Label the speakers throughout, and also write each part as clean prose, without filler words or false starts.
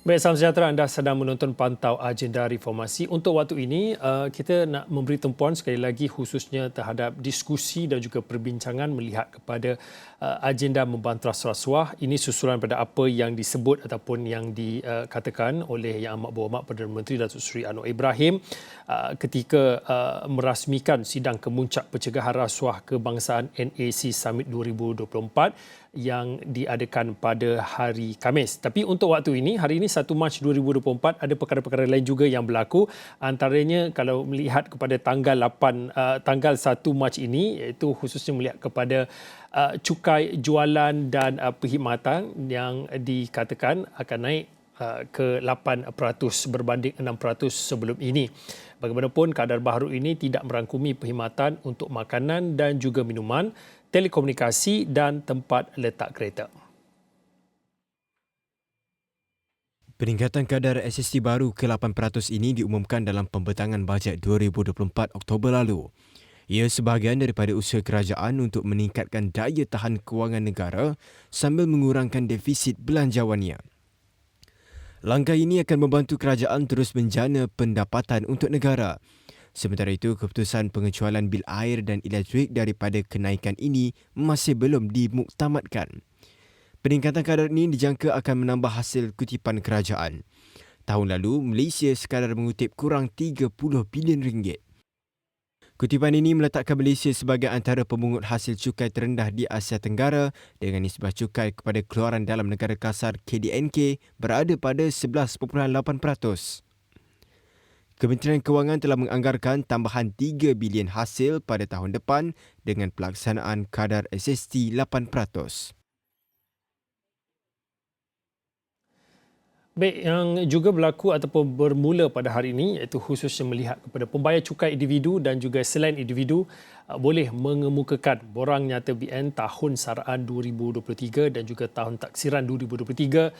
Speaker 1: Baik, salam sejahtera. Anda sedang menonton Pantau Agenda Reformasi. Untuk waktu ini, kita nak memberi tumpuan sekali lagi khususnya terhadap diskusi dan juga perbincangan melihat kepada agenda membanteras rasuah. Ini susulan pada apa yang disebut ataupun yang dikatakan oleh Yang Amat Berhormat Perdana Menteri Datuk Seri Anwar Ibrahim ketika merasmikan sidang kemuncak pencegahan rasuah kebangsaan NAC Summit 2024 yang diadakan pada hari Khamis. Tapi untuk waktu ini, hari ini 1 Mac 2024, ada perkara-perkara lain juga yang berlaku. Antaranya kalau melihat kepada tanggal 1 Mac ini, iaitu khususnya melihat kepada cukai jualan dan perkhidmatan yang dikatakan akan naik ke 8% berbanding 6% sebelum ini. Bagaimanapun, kadar baharu ini tidak merangkumi perkhidmatan untuk makanan dan juga minuman, telekomunikasi dan tempat letak kereta.
Speaker 2: Peningkatan kadar SST baru ke 8% ini diumumkan dalam pembentangan bajet 2024 Oktober lalu. Ia sebahagian daripada usaha kerajaan untuk meningkatkan daya tahan kewangan negara sambil mengurangkan defisit belanjawannya. Langkah ini akan membantu kerajaan terus menjana pendapatan untuk negara. Sementara itu, keputusan pengecualian bil air dan elektrik daripada kenaikan ini masih belum dimuktamadkan. Peningkatan kadar ini dijangka akan menambah hasil kutipan kerajaan. Tahun lalu, Malaysia sekadar mengutip kurang 30 bilion ringgit. Kutipan ini meletakkan Malaysia sebagai antara pemungut hasil cukai terendah di Asia Tenggara dengan nisbah cukai kepada keluaran dalam negara kasar KDNK berada pada 11.8%. Kementerian Kewangan telah menganggarkan tambahan 3 bilion hasil pada tahun depan dengan pelaksanaan kadar SST 8%.
Speaker 1: Baik, yang juga berlaku ataupun bermula pada hari ini iaitu khususnya melihat kepada pembayar cukai individu dan juga selain individu boleh mengemukakan borang nyata BN tahun saraan 2023 dan juga tahun taksiran 2023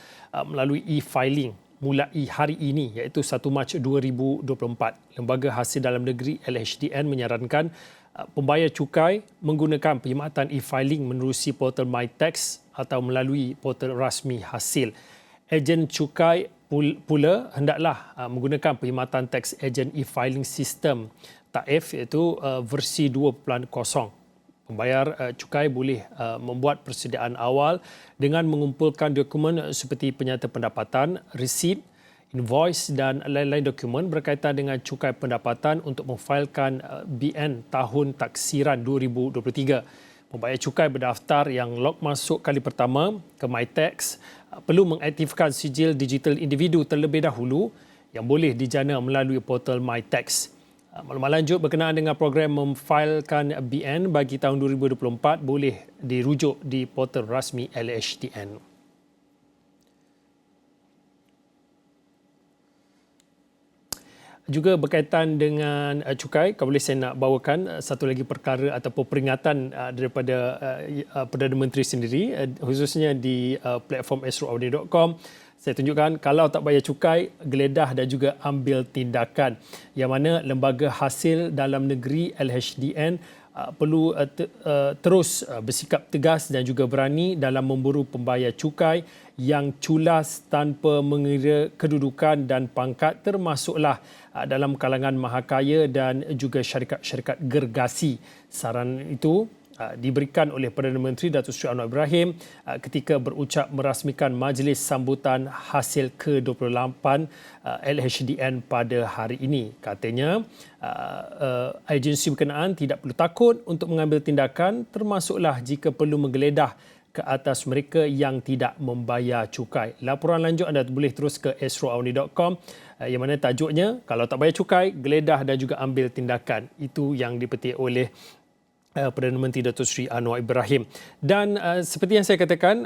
Speaker 1: melalui e-filing mulai hari ini iaitu 1 Mac 2024. Lembaga Hasil Dalam Negeri LHDN menyarankan pembayar cukai menggunakan perkhidmatan e-filing menerusi portal MyTax atau melalui portal rasmi hasil. Ejen cukai pula hendaklah menggunakan perkhidmatan tax agent e-filing system TAF iaitu versi 2.0. Pembayar cukai boleh membuat persediaan awal dengan mengumpulkan dokumen seperti penyata pendapatan, resit, invoice dan lain-lain dokumen berkaitan dengan cukai pendapatan untuk memfailkan BN tahun taksiran 2023. Pembayar cukai berdaftar yang log masuk kali pertama ke MyTax perlu mengaktifkan sijil digital individu terlebih dahulu yang boleh dijana melalui portal MyTax. Maklumat lanjut berkenaan dengan program memfailkan BN bagi tahun 2024 boleh dirujuk di portal rasmi LHDN. Juga berkaitan dengan cukai, kalau boleh saya nak bawakan satu lagi perkara ataupun peringatan daripada Perdana Menteri sendiri, khususnya di platform astroaudi.com. Saya tunjukkan kalau tak bayar cukai, geledah dan juga ambil tindakan. Yang mana Lembaga Hasil Dalam Negeri LHDN perlu terus bersikap tegas dan juga berani dalam memburu pembayar cukai yang culas tanpa mengira kedudukan dan pangkat, termasuklah dalam kalangan mahakaya dan juga syarikat-syarikat gergasi. Saran itu diberikan oleh Perdana Menteri Datuk Seri Anwar Ibrahim ketika berucap merasmikan majlis sambutan hasil ke-28 LHDN pada hari ini. Katanya, agensi berkenaan tidak perlu takut untuk mengambil tindakan, termasuklah jika perlu menggeledah ke atas mereka yang tidak membayar cukai. Laporan lanjut anda boleh terus ke astroaudi.com yang mana tajuknya, kalau tak bayar cukai, geledah dan juga ambil tindakan. Itu yang dipetik oleh Perdana Menteri Datuk Seri Anwar Ibrahim. Dan seperti yang saya katakan,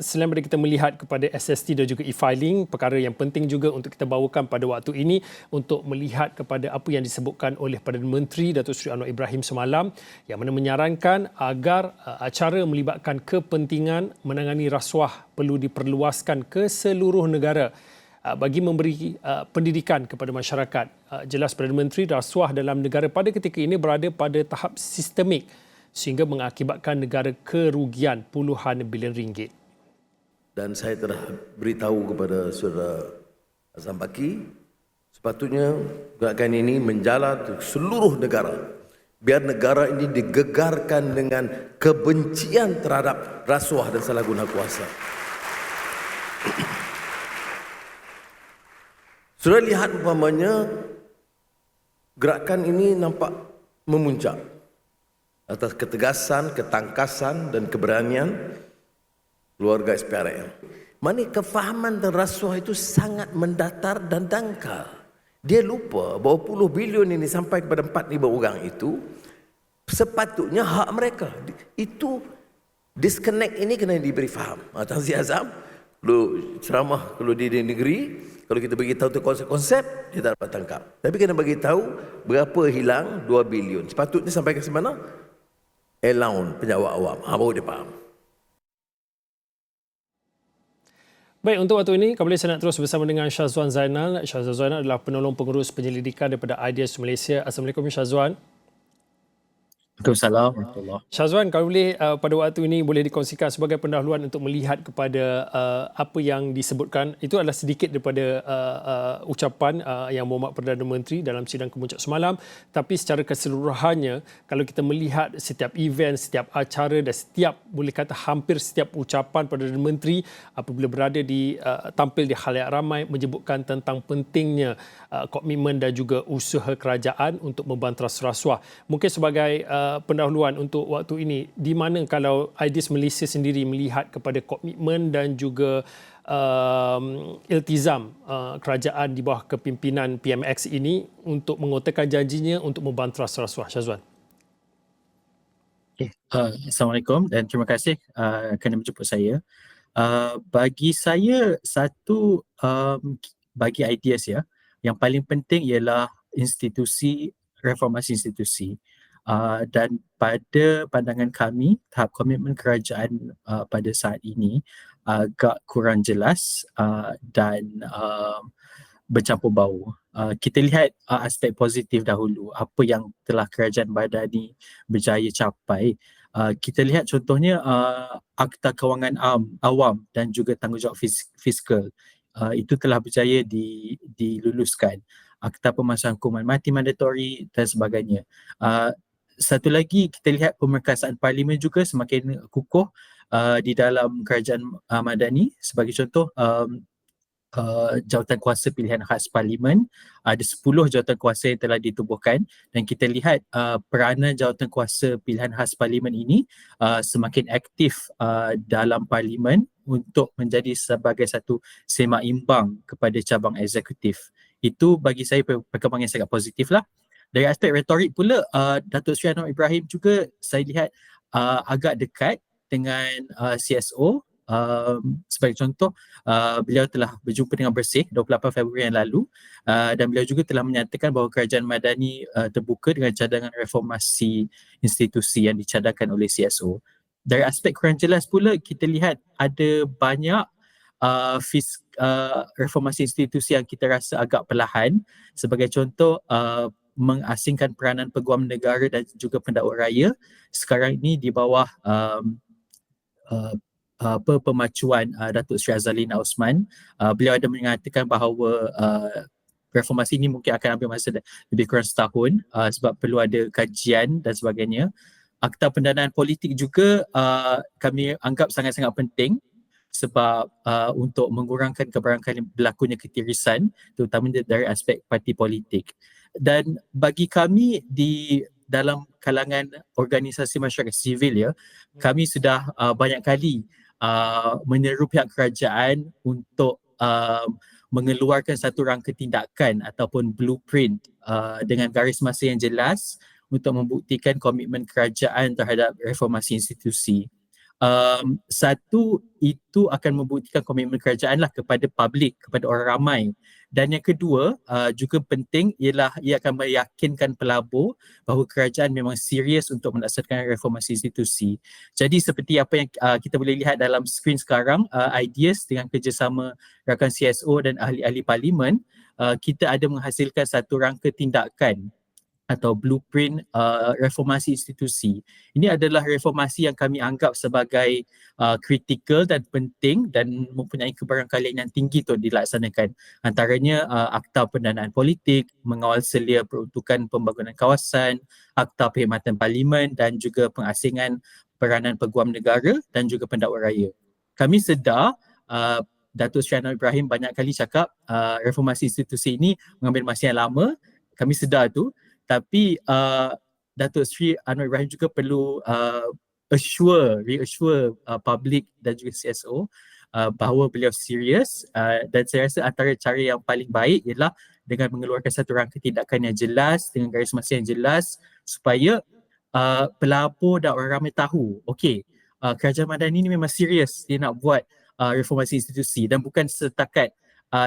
Speaker 1: selain daripada kita melihat kepada SST dan juga e-filing, perkara yang penting juga untuk kita bawakan pada waktu ini untuk melihat kepada apa yang disebutkan oleh Perdana Menteri Datuk Seri Anwar Ibrahim semalam, yang mana menyarankan agar acara melibatkan kepentingan menangani rasuah perlu diperluaskan ke seluruh negara bagi memberi pendidikan kepada masyarakat. Jelas Perdana Menteri, rasuah dalam negara pada ketika ini berada pada tahap sistemik sehingga mengakibatkan negara kerugian puluhan bilion ringgit.
Speaker 3: dan saya telah beritahu kepada Saudara Azam Baki, sepatutnya gerakan ini menjalar ke seluruh negara. Biar negara ini digegarkan dengan kebencian terhadap rasuah dan salah guna kuasa. Sudah lihat umpamanya gerakan ini nampak memuncak atas ketegasan, ketangkasan dan keberanian keluarga SPRM. Mana kefahaman dan rasuah itu sangat mendatar dan dangkal. Dia lupa bahawa puluh bilion ini sampai kepada 4,000 orang itu sepatutnya hak mereka. Itu disconnect ini kena diberi faham. Tan Sri Azam, kalau ceramah, kalau di negeri, kalau kita bagi tahu tu konsep-konsep, dia tak dapat tangkap. Tapi kena bagi tahu berapa hilang 2 bilion. Sepatutnya sampai ke mana? Allowance penjawat awam. Baru dia faham.
Speaker 1: Baik, untuk waktu ini, kembali saya nak terus bersama dengan Syazwan Zainal. Syazwan Zainal adalah penolong pengurus penyelidikan daripada Ideas Malaysia. Assalamualaikum Syazwan.
Speaker 4: Waalaikumsalam warahmatullahi.
Speaker 1: Syazwan, kalau boleh pada waktu ini boleh dikongsikan sebagai pendahuluan untuk melihat kepada apa yang disebutkan. Itu adalah sedikit daripada ucapan Yang Berhormat Perdana Menteri dalam sidang kemuncak semalam. Tapi secara keseluruhannya, kalau kita melihat setiap event, setiap acara dan setiap, boleh kata hampir setiap ucapan Perdana Menteri apabila berada tampil di khalayak ramai menyebutkan tentang pentingnya komitmen dan juga usaha kerajaan untuk membantas rasuah. Mungkin sebagai pendahuluan untuk waktu ini, di mana kalau Ideas Malaysia sendiri melihat kepada komitmen dan juga iltizam kerajaan di bawah kepimpinan PMX ini untuk mengotakkan janjinya untuk membantas rasuah. Syazwan.
Speaker 4: Okay. Assalamualaikum dan terima kasih kerana menjemput saya. Bagi saya, satu bagi Ideas ya, yang paling penting ialah reformasi institusi. Dan pada pandangan kami, tahap komitmen kerajaan pada saat ini agak kurang jelas dan bercampur bau. Kita lihat aspek positif dahulu, apa yang telah kerajaan Madani berjaya capai. Kita lihat contohnya Akta Kewangan Awam dan juga tanggungjawab fiskal. Itu telah berjaya diluluskan. Akta Pemasaran Hukuman Mati Mandatori dan sebagainya. Satu lagi, kita lihat pemerkasaan parlimen juga semakin kukuh di dalam kerajaan Madani. Sebagai contoh, jawatan kuasa pilihan khas parlimen, ada 10 jawatan kuasa yang telah ditubuhkan, dan kita lihat peranan jawatan kuasa pilihan khas parlimen ini semakin aktif dalam parlimen untuk menjadi sebagai satu sembaimbang kepada cabang eksekutif. Itu bagi saya perkembangan yang sangat positif lah. Dari aspek retorik pula, Datuk Seri Anwar Ibrahim juga saya lihat agak dekat dengan CSO. Sebagai contoh, beliau telah berjumpa dengan Bersih 28 Februari yang lalu, dan beliau juga telah menyatakan bahawa kerajaan Madani terbuka dengan cadangan reformasi institusi yang dicadangkan oleh CSO. Dari aspek kurang jelas pula, kita lihat ada banyak reformasi institusi yang kita rasa agak perlahan. Sebagai contoh, mengasingkan peranan peguam negara dan juga pendakwa raya sekarang ini di bawah pemacuan Datuk Seri Azalina Osman. Beliau ada mengatakan bahawa reformasi ini mungkin akan ambil masa lebih kurang setahun sebab perlu ada kajian dan sebagainya. Akta pendanaan politik juga kami anggap sangat-sangat penting sebab untuk mengurangkan kebarangkalian berlakunya ketirisan, terutama dari aspek parti politik. Dan bagi kami di dalam kalangan organisasi masyarakat sivil ya, kami sudah banyak kali menyeru pihak kerajaan untuk mengeluarkan satu rangka tindakan ataupun blueprint dengan garis masa yang jelas untuk membuktikan komitmen kerajaan terhadap reformasi institusi. Satu, itu akan membuktikan komitmen kerajaan lah kepada publik, kepada orang ramai. Dan yang kedua, juga penting ialah ia akan meyakinkan pelabur bahawa kerajaan memang serius untuk melaksanakan reformasi institusi. Jadi seperti apa yang kita boleh lihat dalam skrin sekarang, Ideas dengan kerjasama rakan CSO dan ahli-ahli parlimen, kita ada menghasilkan satu rangka tindakan atau blueprint reformasi institusi. Ini adalah reformasi yang kami anggap sebagai kritikal dan penting dan mempunyai kebarangkalian yang tinggi untuk dilaksanakan. Antaranya Akta Pendanaan Politik, mengawal selia peruntukan pembangunan kawasan, Akta Perkhidmatan Parlimen dan juga pengasingan peranan peguam negara dan juga pendakwa raya. Kami sedar Datuk Seri Anwar Ibrahim banyak kali cakap reformasi institusi ini mengambil masa yang lama. Kami sedar tu, tapi Datuk Seri Anwar Ibrahim juga perlu reassure public dan juga CSO bahawa beliau serius, dan saya rasa antara cara yang paling baik ialah dengan mengeluarkan satu rangka tindakan yang jelas dengan garis masa yang jelas supaya pelapor dan orang ramai tahu, okey, Kerajaan Madani ini memang serius dia nak buat reformasi institusi dan bukan setakat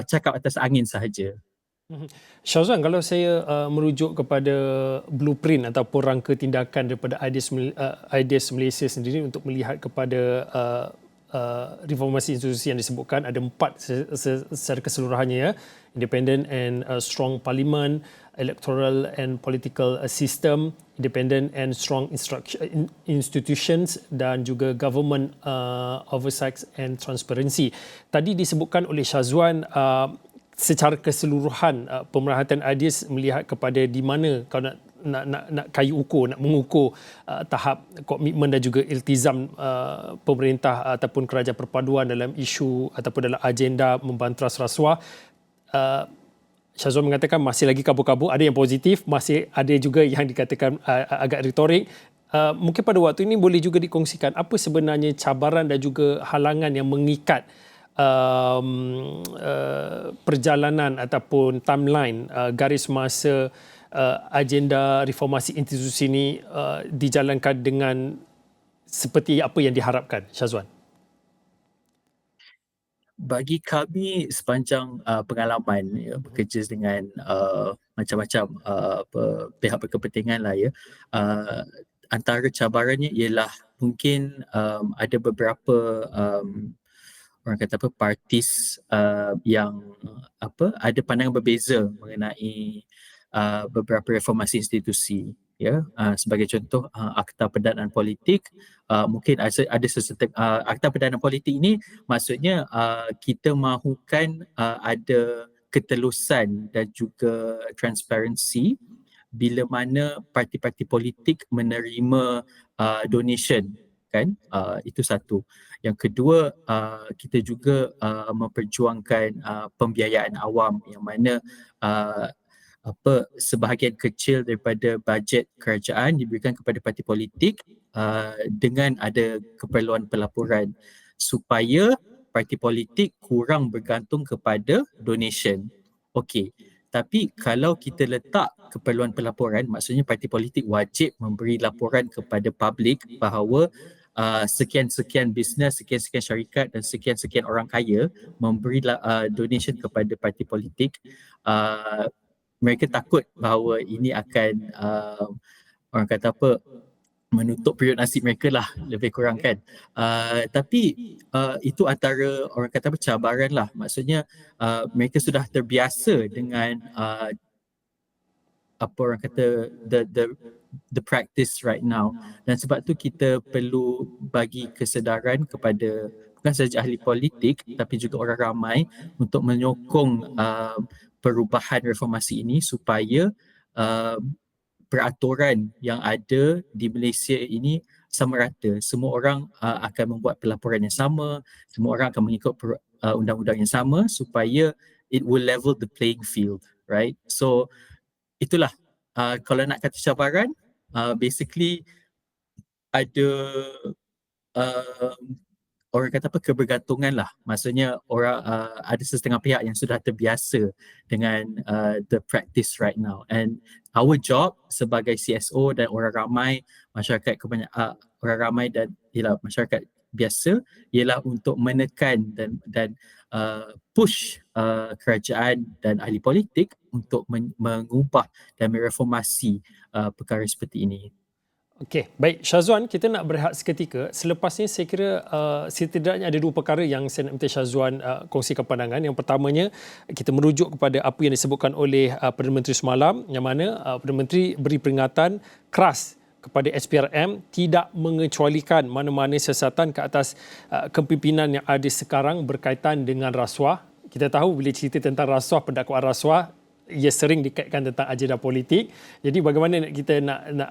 Speaker 4: cakap atas angin sahaja.
Speaker 1: Syazwan, kalau saya merujuk kepada blueprint ataupun rangka tindakan daripada IDES Malaysia sendiri untuk melihat kepada reformasi institusi yang disebutkan, ada 4 secara keseluruhannya, ya. Independent and strong parliament, electoral and political system, independent and strong institutions dan juga government oversight and transparency. Tadi disebutkan oleh Syazwan secara keseluruhan pemerhatian IDES melihat kepada di mana kau nak kayu ukur, nak mengukur tahap komitmen dan juga iltizam pemerintah ataupun kerajaan perpaduan dalam isu ataupun dalam agenda membanteras rasuah. Syazwan mengatakan masih lagi kabur-kabur, ada yang positif, masih ada juga yang dikatakan agak retorik. Mungkin pada waktu ini boleh juga dikongsikan apa sebenarnya cabaran dan juga halangan yang mengikat perjalanan ataupun timeline garis masa agenda reformasi institusi ini dijalankan dengan seperti apa yang diharapkan, Syazwan?
Speaker 4: Bagi kami sepanjang pengalaman bekerja dengan macam-macam pihak berkepentingan lah, ya, antara cabarannya ialah mungkin ada beberapa orang kata partis yang ada pandangan berbeza mengenai beberapa reformasi institusi, ya. Sebagai contoh Akta Pendanaan Politik, mungkin ada sesuatu Akta Pendanaan Politik ini maksudnya kita mahukan ada ketelusan dan juga transparansi bila mana parti-parti politik menerima donation, kan. Itu satu. Yang kedua, kita juga memperjuangkan pembiayaan awam yang mana sebahagian kecil daripada bajet kerajaan diberikan kepada parti politik dengan ada keperluan pelaporan supaya parti politik kurang bergantung kepada donation. Okey. Tapi kalau kita letak keperluan pelaporan, maksudnya parti politik wajib memberi laporan kepada publik bahawa sekian-sekian bisnes, sekian-sekian syarikat dan sekian-sekian orang kaya memberi donation kepada parti politik. Mereka takut bahawa ini akan orang kata menutup periuk nasib mereka lah, lebih kurang, kan. Tapi itu antara orang kata cabaran lah. Maksudnya mereka sudah terbiasa dengan orang kata the practice right now, dan sebab tu kita perlu bagi kesedaran kepada bukan sahaja ahli politik tapi juga orang ramai untuk menyokong perubahan reformasi ini supaya peraturan yang ada di Malaysia ini sama rata. Semua orang akan membuat pelaporan yang sama, semua orang akan mengikut undang-undang yang sama supaya it will level the playing field, right? So itulah kalau nak kata cabaran, basically ada orang kata kebergantungan lah. Maksudnya orang ada setengah pihak yang sudah terbiasa dengan the practice right now, and our job sebagai CSO dan orang ramai masyarakat orang ramai dan masyarakat biasa ialah untuk menekan dan push kerajaan dan ahli politik untuk mengubah dan mereformasi perkara seperti ini.
Speaker 1: Okey, baik Syazwan, kita nak berehat seketika. Selepas ni saya kira setidaknya ada dua perkara yang saya nak minta Syazwan kongsikan pandangan. Yang pertamanya, kita merujuk kepada apa yang disebutkan oleh Perdana Menteri semalam, yang mana Perdana Menteri beri peringatan keras kepada SPRM tidak mengecualikan mana-mana siasatan ke atas kepimpinan yang ada sekarang berkaitan dengan rasuah. Kita tahu bila cerita tentang rasuah, pendakwaan rasuah, ia sering dikaitkan tentang agenda politik. Jadi bagaimana kita nak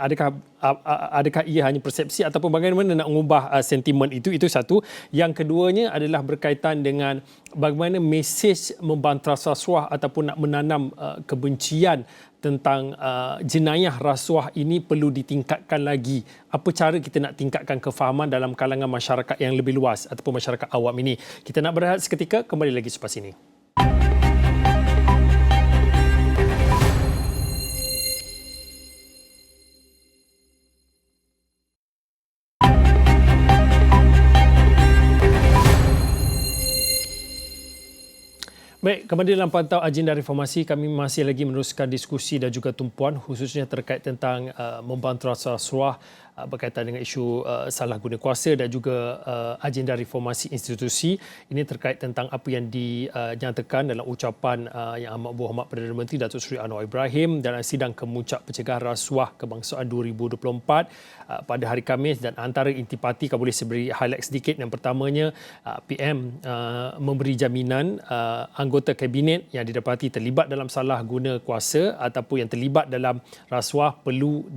Speaker 1: adakah ia hanya persepsi ataupun bagaimana nak mengubah sentimen itu satu. Yang keduanya adalah berkaitan dengan bagaimana mesej membantah rasuah ataupun nak menanam kebencian tentang jenayah rasuah ini perlu ditingkatkan lagi. Apa cara kita nak tingkatkan kefahaman dalam kalangan masyarakat yang lebih luas ataupun masyarakat awam ini? Kita nak berehat seketika, kembali lagi selepas ini. Baik, kembali dalam pantau agenda reformasi, kami masih lagi meneruskan diskusi dan juga tumpuan khususnya terkait tentang membantah rasuah berkaitan dengan isu salah guna kuasa dan juga agenda reformasi institusi. Ini terkait tentang apa yang dinyatakan dalam ucapan Yang Amat Berhormat Perdana Menteri Datuk Seri Anwar Ibrahim dalam sidang kemuncak pencegahan rasuah kebangsaan 2024 pada hari Khamis, dan antara intipati, kalau boleh saya beri highlight sedikit. Yang pertamanya, PM memberi jaminan anggota kabinet yang didapati terlibat dalam salah guna kuasa ataupun yang terlibat dalam rasuah perlu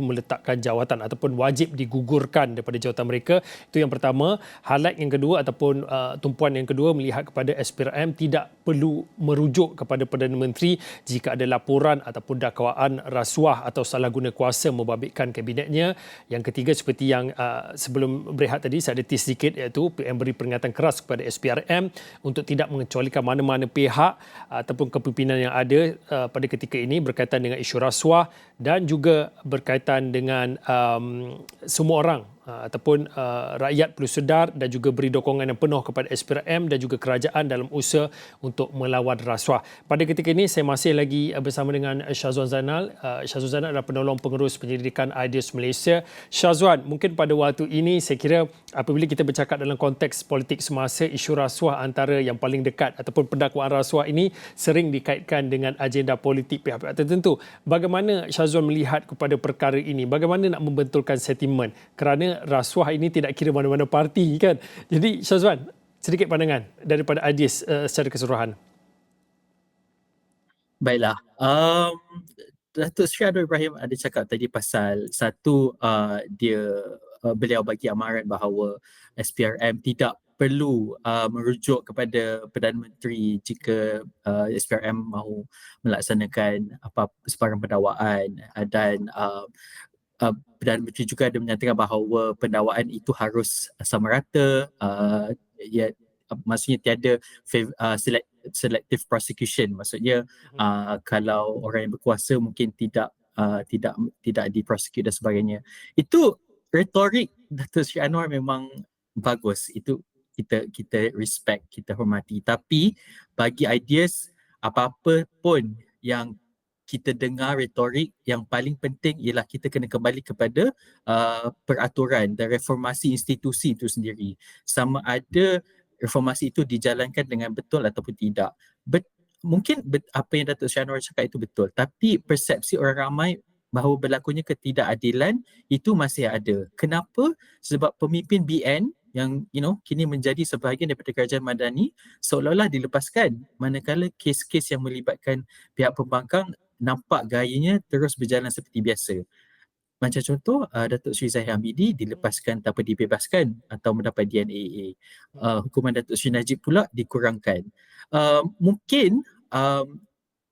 Speaker 1: meletakkan jawatan ataupun wajib digugurkan daripada jawatan mereka. Itu yang pertama. Highlight yang kedua ataupun tumpuan yang kedua melihat kepada SPRM tidak perlu merujuk kepada Perdana Menteri jika ada laporan ataupun dakwaan rasuah atau salah guna kuasa membabitkan kabinetnya. Yang ketiga, seperti yang sebelum berehat tadi saya ada tease sedikit, iaitu PM beri peringatan keras kepada SPRM untuk tidak mengecualikan mana-mana pihak ataupun kepimpinan yang ada pada ketika ini berkaitan dengan isu rasuah dan juga berkaitan dengan semua orang ataupun rakyat perlu sedar dan juga beri dokongan yang penuh kepada SPRM dan juga kerajaan dalam usaha untuk melawan rasuah. Pada ketika ini saya masih lagi bersama dengan Syazwan Zainal. Syazwan Zainal adalah penolong pengurus penyelidikan Ideas Malaysia. Syazwan, mungkin pada waktu ini saya kira apabila kita bercakap dalam konteks politik semasa, isu rasuah antara yang paling dekat ataupun pendakwaan rasuah ini sering dikaitkan dengan agenda politik pihak-pihak tertentu. Bagaimana Syazwan melihat kepada perkara ini? Bagaimana nak membentulkan sentimen? Kerana rasuah ini tidak kira mana-mana parti, kan? Jadi Syazwan, sedikit pandangan daripada Ideas secara keseluruhan.
Speaker 4: Baiklah. Datuk Seri Anwar Ibrahim ada cakap tadi pasal satu, beliau bagi amaran bahawa SPRM tidak perlu merujuk kepada Perdana Menteri jika SPRM mahu melaksanakan sebarang pendakwaan, dan Perdana Menteri juga ada menyatakan bahawa pendakwaan itu harus sama rata, maksudnya tiada selective prosecution, maksudnya kalau orang yang berkuasa mungkin tidak diprosecute dan sebagainya. Itu retorik Datuk Seri Anwar memang bagus, itu kita respect, kita hormati. Tapi bagi Ideas, apa-apa pun yang kita dengar retorik, yang paling penting ialah kita kena kembali kepada peraturan dan reformasi institusi itu sendiri. Sama ada reformasi itu dijalankan dengan betul ataupun tidak. Mungkin apa yang Datuk Seri Anwar cakap itu betul, tapi persepsi orang ramai bahawa berlakunya ketidakadilan itu masih ada. Kenapa? Sebab pemimpin BN yang kini menjadi sebahagian daripada kerajaan madani seolah-olah dilepaskan, manakala kes-kes yang melibatkan pihak pembangkang nampak gayanya terus berjalan seperti biasa. Macam contoh, Datuk Seri Zahid Hamidi dilepaskan tanpa dibebaskan atau mendapat DNAA. Hukuman Datuk Seri Najib pula dikurangkan. Mungkin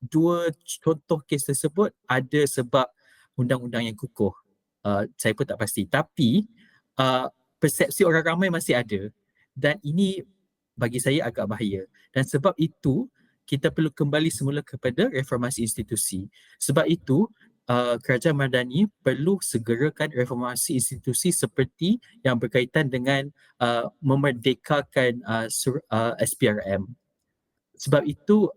Speaker 4: dua contoh kes tersebut ada sebab undang-undang yang kukuh. Saya pun tak pasti. Tapi persepsi orang ramai masih ada, dan ini bagi saya agak bahaya. Dan sebab itu kita perlu kembali semula kepada reformasi institusi. Sebab itu kerajaan madani perlu segerakan reformasi institusi seperti yang berkaitan dengan memerdekakan SPRM. sebab itu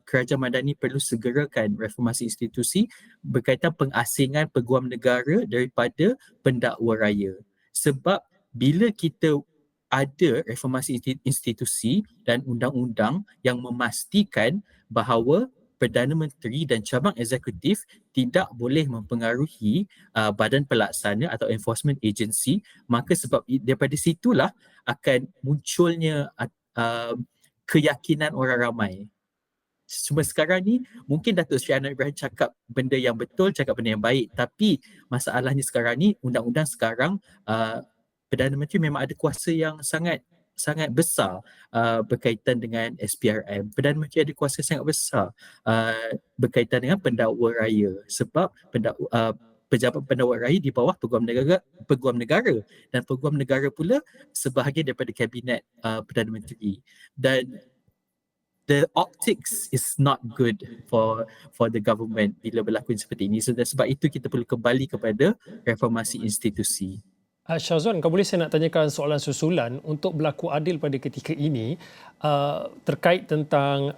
Speaker 4: kerajaan madani perlu segerakan reformasi institusi berkaitan pengasingan peguam negara daripada pendakwa raya. Sebab bila kita ada reformasi institusi dan undang-undang yang memastikan bahawa Perdana Menteri dan cabang eksekutif tidak boleh mempengaruhi badan pelaksana atau enforcement agency, maka sebab daripada situlah akan munculnya keyakinan orang ramai. Cuma sekarang ni mungkin Datuk Seri Anwar Ibrahim cakap benda yang betul, cakap benda yang baik, tapi masalahnya sekarang ni undang-undang sekarang Perdana Menteri memang ada kuasa yang sangat besar berkaitan dengan SPRM. Perdana Menteri ada kuasa sangat besar berkaitan dengan pendakwa raya, sebab pejabat pendakwa raya di bawah peguam negara dan peguam negara pula sebahagian daripada kabinet Perdana Menteri. Dan the optics is not good for the government bila berlaku seperti ini. So, sebab itu kita perlu kembali kepada reformasi institusi.
Speaker 1: Syazwan, kalau boleh saya nak tanyakan soalan susulan untuk berlaku adil pada ketika ini terkait tentang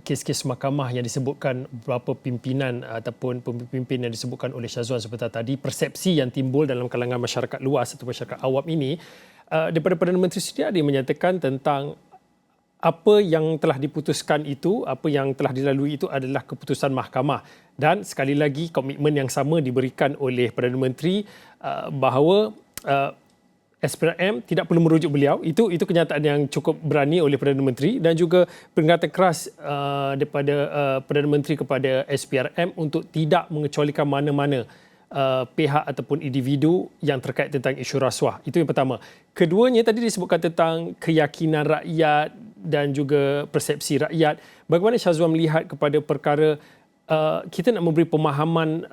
Speaker 1: kes-kes mahkamah yang disebutkan beberapa pimpinan ataupun pemimpin yang disebutkan oleh Syazwan sebentar tadi, persepsi yang timbul dalam kalangan masyarakat luas atau masyarakat awam ini daripada Perdana Menteri sendiri ada yang menyatakan tentang apa yang telah diputuskan itu, apa yang telah dilalui itu adalah keputusan mahkamah, dan sekali lagi komitmen yang sama diberikan oleh Perdana Menteri bahawa SPRM tidak perlu merujuk beliau. Itu kenyataan yang cukup berani oleh Perdana Menteri, dan juga peringatan keras daripada Perdana Menteri kepada SPRM untuk tidak mengecualikan mana-mana pihak ataupun individu yang terkait tentang isu rasuah. Itu yang pertama. Keduanya tadi disebutkan tentang keyakinan rakyat dan juga persepsi rakyat. Bagaimana Syazwan melihat kepada perkara kita nak memberi pemahaman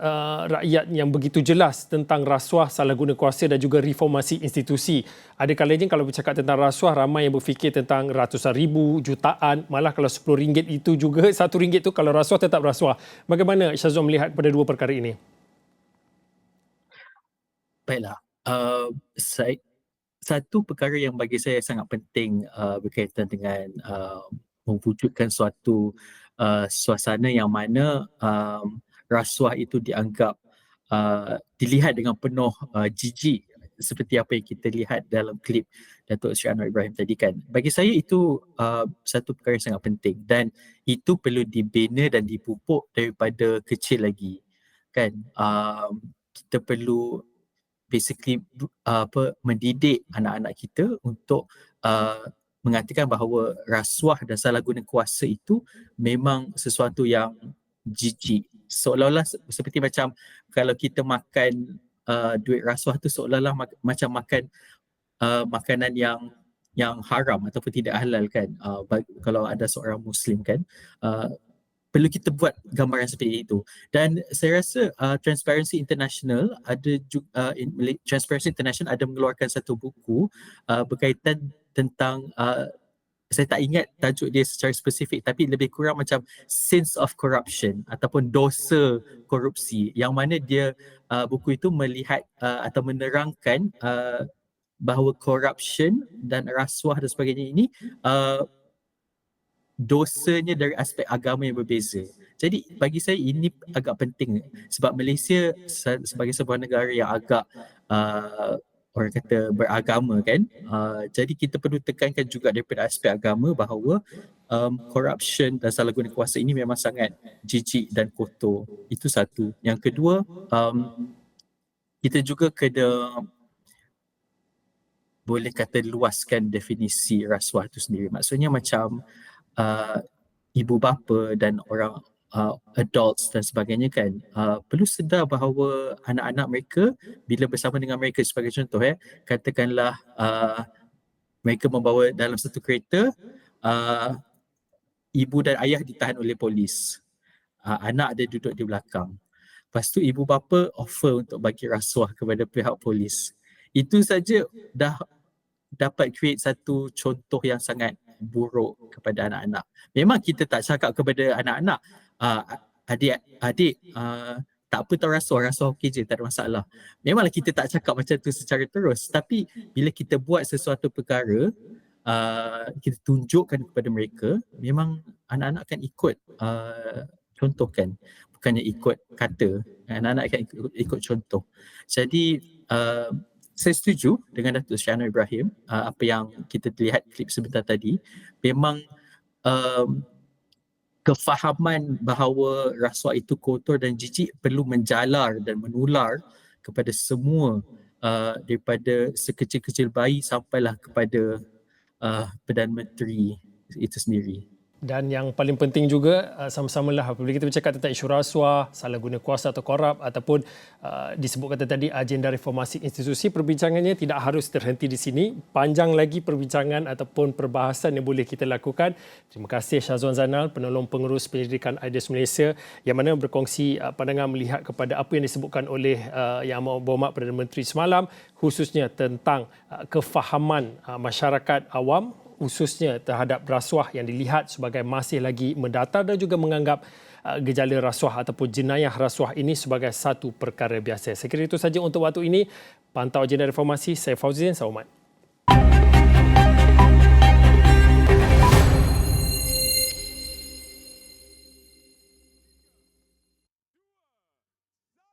Speaker 1: rakyat yang begitu jelas tentang rasuah, salah guna kuasa dan juga reformasi institusi. Ada kalanya kalau bercakap tentang rasuah, ramai yang berfikir tentang ratusan ribu, jutaan, malah kalau RM10 itu juga, RM1 itu kalau rasuah tetap rasuah. Bagaimana Syazwan melihat kepada dua perkara ini?
Speaker 4: Baiklah, satu perkara yang bagi saya sangat penting berkaitan dengan mewujudkan suatu suasana yang mana rasuah itu dianggap dilihat dengan penuh jijik seperti apa yang kita lihat dalam klip Datuk Seri Anwar Ibrahim tadi kan. Bagi saya itu satu perkara yang sangat penting, dan itu perlu dibina dan dipupuk daripada kecil lagi kan. Kita perlu basically mendidik anak-anak kita untuk mengatakan bahawa rasuah dan salah guna kuasa itu memang sesuatu yang jijik. Seolah-olah seperti macam kalau kita makan duit rasuah tu seolah-olah macam makan makanan yang haram ataupun tidak halal kan. Kalau ada seorang Muslim kan, perlu kita buat gambaran seperti itu. Dan saya rasa Transparency International ada mengeluarkan satu buku berkaitan tentang saya tak ingat tajuk dia secara spesifik, tapi lebih kurang macam sins of corruption ataupun dosa korupsi, yang mana dia buku itu melihat atau menerangkan bahawa corruption dan rasuah dan sebagainya ini dosanya dari aspek agama yang berbeza. Jadi bagi saya ini agak penting sebab Malaysia sebagai sebuah negara yang agak orang kata beragama kan. Jadi kita perlu tekankan juga daripada aspek agama bahawa corruption dan salah guna kuasa ini memang sangat jijik dan kotor. Itu satu. Yang kedua, kita juga kena boleh kata luaskan definisi rasuah itu sendiri. Maksudnya macam ibu bapa dan orang adults dan sebagainya kan perlu sedar bahawa anak-anak mereka bila bersama dengan mereka, sebagai contoh katakanlah mereka membawa dalam satu kereta, ibu dan ayah ditahan oleh polis, anak ada duduk di belakang, lepas tu ibu bapa offer untuk bagi rasuah kepada pihak polis. Itu saja dah dapat create satu contoh yang sangat buruk kepada anak-anak. Memang kita tak cakap kepada anak-anak, adik-adik tak apa tau rasuah okey je, tak ada masalah. Memanglah kita tak cakap macam tu secara terus, tapi bila kita buat sesuatu perkara kita tunjukkan kepada mereka, memang anak-anak akan ikut contohkan, bukannya ikut kata, anak-anak akan ikut contoh. Jadi saya setuju dengan Datuk Seri Anwar Ibrahim, apa yang kita lihat klip sebentar tadi, memang kefahaman bahawa rasuah itu kotor dan jijik perlu menjalar dan menular kepada semua, daripada sekecil-kecil bayi sampailah kepada Perdana Menteri itu sendiri.
Speaker 1: Dan yang paling penting juga sama-samalah apabila kita bercakap tentang isu rasuah, salah guna kuasa atau korup ataupun disebutkan tadi agenda reformasi institusi, perbincangannya tidak harus terhenti di sini. Panjang lagi perbincangan ataupun perbahasan yang boleh kita lakukan. Terima kasih Syazwan Zainal, penolong pengurus penyelidikan Ideas Malaysia, yang mana berkongsi pandangan melihat kepada apa yang disebutkan oleh Yang Amat Berhormat Perdana Menteri semalam, khususnya tentang kefahaman masyarakat awam khususnya terhadap rasuah yang dilihat sebagai masih lagi mendatar dan juga menganggap gejala rasuah ataupun jenayah rasuah ini sebagai satu perkara biasa. Saya kira itu saja untuk waktu ini. Pantau agenda reformasi. Saya Fauzin. Selamat.